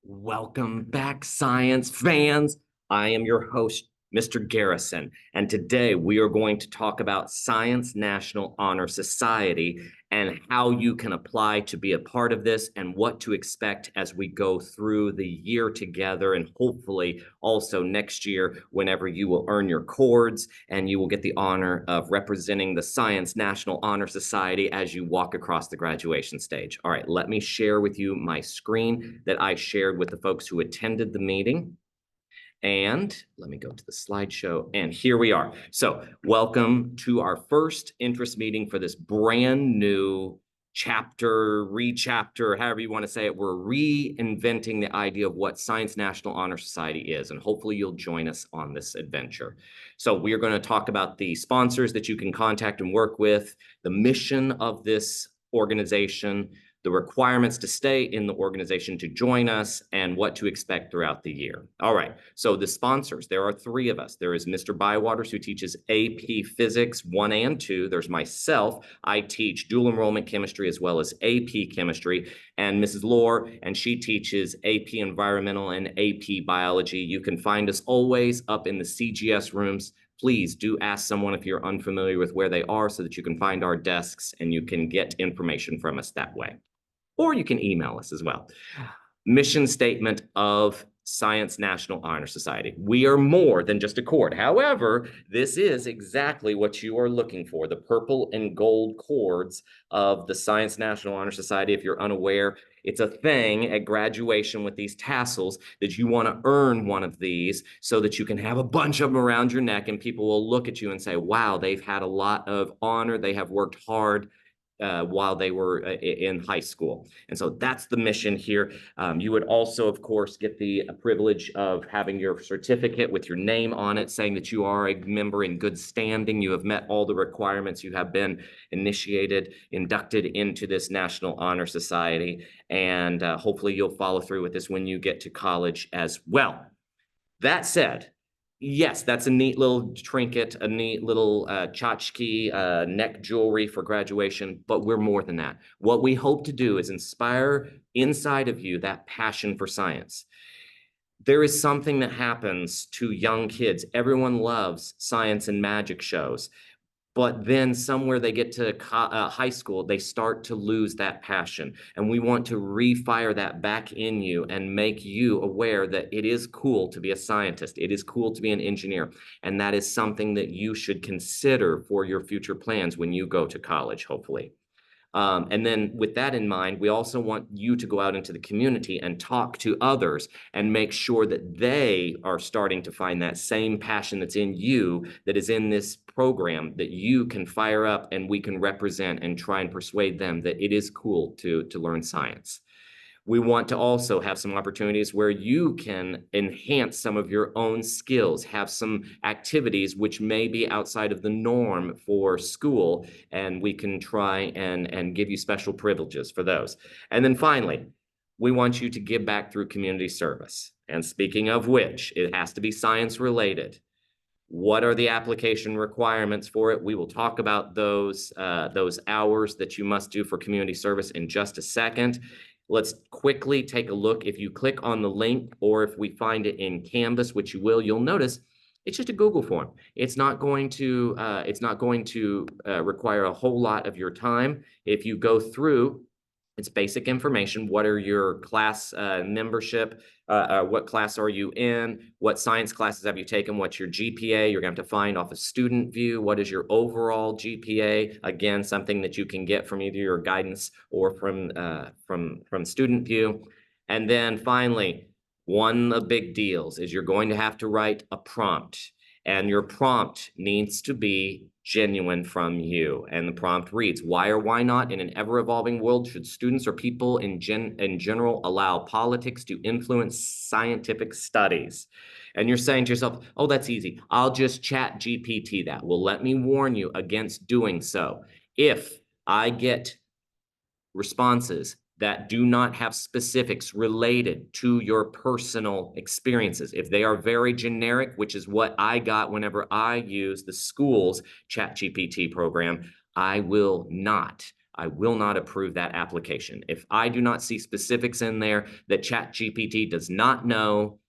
Welcome back, science fans. I am your host, Mr. Garrison, and today we are going to talk about Science National Honor Society and how you can apply to be a part of this and what to expect as we go through the year together, and hopefully also next year whenever you will earn your cords and you will get the honor of representing the Science National Honor Society as you walk across the graduation stage. All right, let me share with you my screen that I shared with the folks who attended the meeting. And let me go to the slideshow, and here we are. So welcome to our first interest meeting for this brand new chapter, re-chapter, however you want to say it. We're reinventing the idea of what Science National Honor Society is, and hopefully you'll join us on this adventure. So we are going to talk about the sponsors that you can contact and work with, the mission of this organization, the requirements to stay in the organization to join us, and what to expect throughout the year. All right, so the sponsors, there are three of us. There is Mr. Bywaters, who teaches AP Physics 1 and 2. There's myself. I teach dual enrollment chemistry as well as AP Chemistry, and Mrs. Lohr, and she teaches AP Environmental and AP Biology. You can find us always up in the CGS rooms. Please do ask someone if you're unfamiliar with where they are so that you can find our desks and you can get information from us that way. Or you can email us as well. Mission statement of Science National Honor Society. We are more than just a cord. However, this is exactly what you are looking for, the purple and gold cords of the Science National Honor Society. If you're unaware, it's a thing at graduation with these tassels that you want to earn one of these so that you can have a bunch of them around your neck, and people will look at you and say, wow, they've had a lot of honor. They have worked hard while they were in high school. And so that's the mission here. You would also, of course, get the privilege of having your certificate with your name on it, saying that you are a member in good standing. You have met all the requirements. You have been inducted into this National Honor Society. And hopefully you'll follow through with this when you get to college as well. That said, yes, that's a neat little trinket, a neat little tchotchke, neck jewelry for graduation, but we're more than that. What we hope to do is inspire inside of you that passion for science. There is something that happens to young kids. Everyone loves science and magic shows. But then somewhere they get to high school, they start to lose that passion. And we want to refire that back in you and make you aware that it is cool to be a scientist. It is cool to be an engineer. And that is something that you should consider for your future plans when you go to college, hopefully. And then with that in mind, we also want you to go out into the community and talk to others and make sure that they are starting to find that same passion that's in you, that is in this program, that you can fire up and we can represent and try and persuade them that it is cool to learn science. We want to also have some opportunities where you can enhance some of your own skills, have some activities which may be outside of the norm for school, and we can try and give you special privileges for those. And then finally, we want you to give back through community service. And speaking of which, it has to be science related. What are the application requirements for it? We will talk about those hours that you must do for community service in just a second. Let's quickly take a look. If you click on the link, or if we find it in Canvas, which you will, you'll notice it's just a Google form. It's not going to require a whole lot of your time. If you go through, it's basic information. What are your class membership? What class are you in? What science classes have you taken? What's your GPA? You're going to have to find off a student view. What is your overall GPA? Again, something that you can get from either your guidance or from student view. And then finally, one of the big deals is you're going to have to write a prompt. And your prompt needs to be genuine from you. And the prompt reads, why or why not in an ever-evolving world should students or people in general allow politics to influence scientific studies? And you're saying to yourself, oh, that's easy. I'll just chat GPT that. Well, let me warn you against doing so. If I get responses that do not have specifics related to your personal experiences, if they are very generic, which is what I got whenever I use the school's ChatGPT program, I will not I will not approve that application. If I do not see specifics in there that ChatGPT does not know,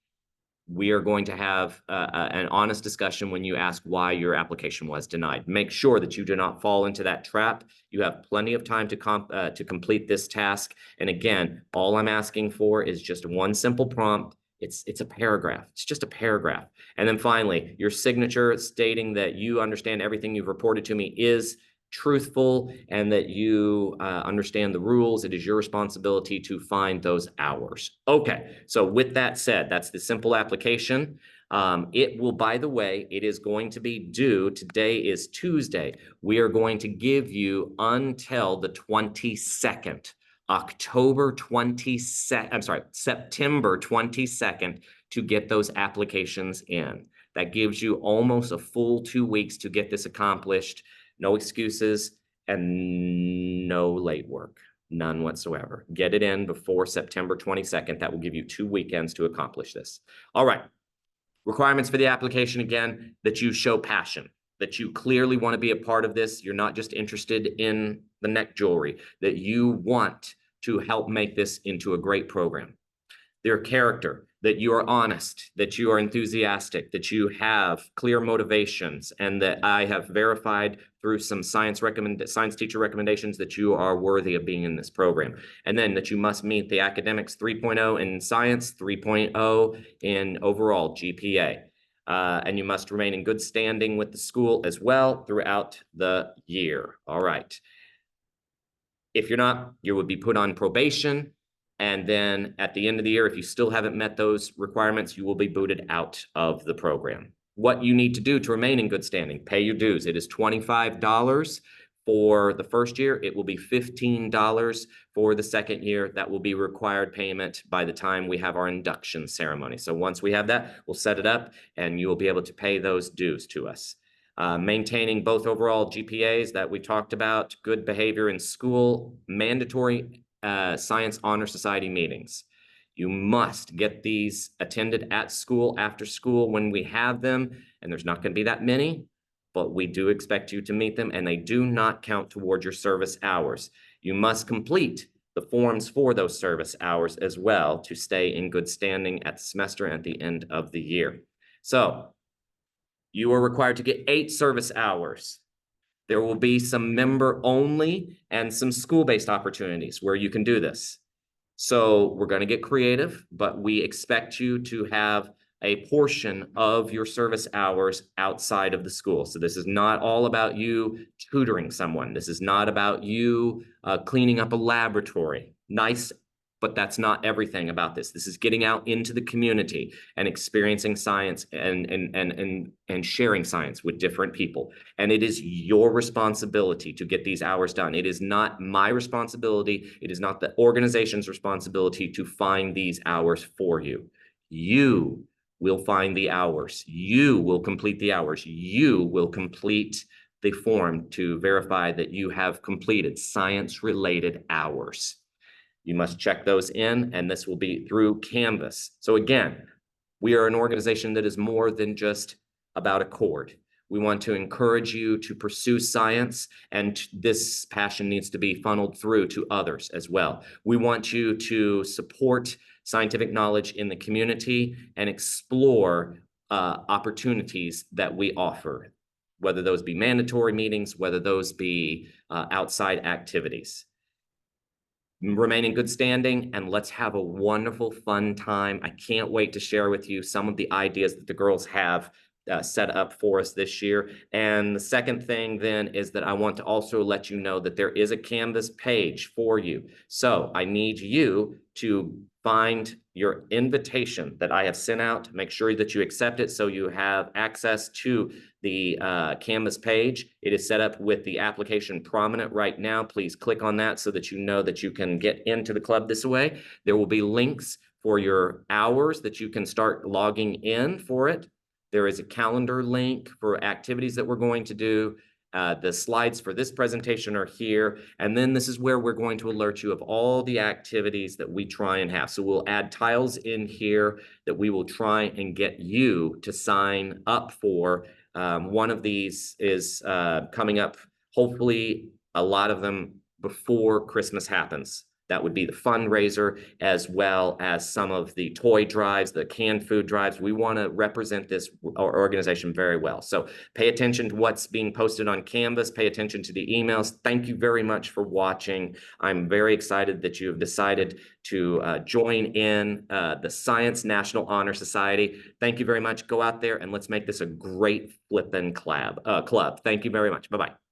we are going to have an honest discussion when you ask why your application was denied. Make sure that you do not fall into that trap. You have plenty of time to complete this task. And again, all I'm asking for is just one simple prompt. It's a paragraph. It's just a paragraph. And then finally, your signature stating that you understand everything you've reported to me is truthful and that you understand the rules. It is your responsibility to find those hours. Okay, so with that said, that's the simple application. It will, by the way, it is going to be due. Today is Tuesday. We are going to give you until the 22nd, October 22nd, I'm sorry, September 22nd to get those applications in. That gives you almost a full 2 weeks to get this accomplished. No excuses and no late work, none whatsoever. Get it in before September 22nd. That will give you 2 weekends to accomplish this. All right. Requirements for the application, again, that you show passion, that you clearly want to be a part of this. You're not just interested in the neck jewelry, that you want to help make this into a great program. Their character, that you are honest, that you are enthusiastic, that you have clear motivations, and that I have verified through some science teacher recommendations that you are worthy of being in this program. And then that you must meet the academics 3.0 in science, 3.0 in overall GPA. And you must remain in good standing with the school as well throughout the year. All right. If you're not, you would be put on probation. And then at the end of the year, if you still haven't met those requirements, you will be booted out of the program. What you need to do to remain in good standing, pay your dues. It is $25 for the first year. It will be $15 for the second year. That will be required payment by the time we have our induction ceremony. So once we have that, we'll set it up and you will be able to pay those dues to us. Maintaining both overall GPAs that we talked about, good behavior in school, mandatory Science Honor Society meetings. You must get these attended at school, after school when we have them, and there's not going to be that many, but we do expect you to meet them, and they do not count toward your service hours. You must complete the forms for those service hours as well to stay in good standing at the semester and at the end of the year. So you are required to get 8 service hours. There will be some member only and some school-based opportunities where you can do this. So we're going to get creative, but we expect you to have a portion of your service hours outside of the school. So this is not all about you tutoring someone. This is not about you cleaning up a laboratory. Nice, but that's not everything about this. This is getting out into the community and experiencing science and sharing science with different people. And it is your responsibility to get these hours done. It is not my responsibility. It is not the organization's responsibility to find these hours for you. You will find the hours. You will complete the hours. You will complete the form to verify that you have completed science-related hours. You must check those in, and this will be through Canvas. So again, we are an organization that is more than just about a cord. We want to encourage you to pursue science, and this passion needs to be funneled through to others as well. We want you to support scientific knowledge in the community and explore opportunities that we offer, whether those be mandatory meetings, whether those be outside activities. Remain in good standing, and let's have a wonderful, fun time. I can't wait to share with you some of the ideas that the girls have set up for us this year. And the second thing then is that I want to also let you know that there is a Canvas page for you. So I need you to find your invitation that I have sent out. Make sure that you accept it so you have access to the Canvas page. It is set up with the application prominent right now. Please click on that so that you know that you can get into the club this way. There will be links for your hours that you can start logging in for it. There is a calendar link for activities that we're going to do. The slides for this presentation are here. And then this is where we're going to alert you of all the activities that we try and have. So we'll add tiles in here that we will try and get you to sign up for. One of these is coming up, hopefully a lot of them before Christmas happens. That would be the fundraiser, as well as some of the toy drives, the canned food drives. We want to represent this organization very well. So pay attention to what's being posted on Canvas. Pay attention to the emails. Thank you very much for watching. I'm very excited that you have decided to join in the Science National Honor Society. Thank you very much. Go out there and let's make this a great flippin' club. Thank you very much. Bye-bye.